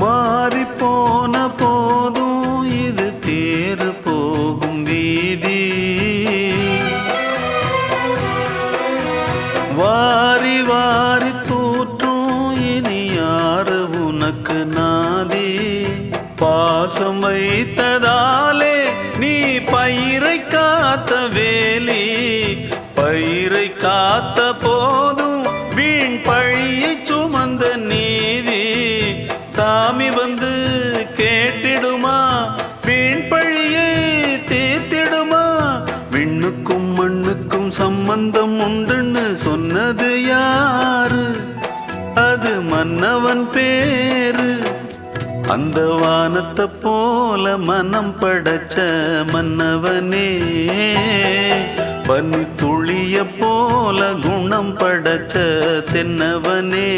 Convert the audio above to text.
மாறி போன போதும் இது தேர் போகும் வீதி. வாரி வாரி தூற்றும் இனி யாரு உனக்கு நாதி. பாசம் வைத்ததாலே நீ பயிரை காத்த வேலி. பயிரை காத்த போதும் வீண் பழியை சுமந்த நீதி. சாமி வந்து கேட்டிடுமா, வீண் பழியை தீர்த்திடுமா. விண்ணுக்கும் மண்ணுக்கும் சம்பந்தம் உண்டுன்னு சொன்னது யாரு? அது மன்னவன் பேரு. அந்த வானத்தை போல மனம் படைச்ச மன்னவனே, பனி துளிய போல குணம் படைச்ச தென்னவனே.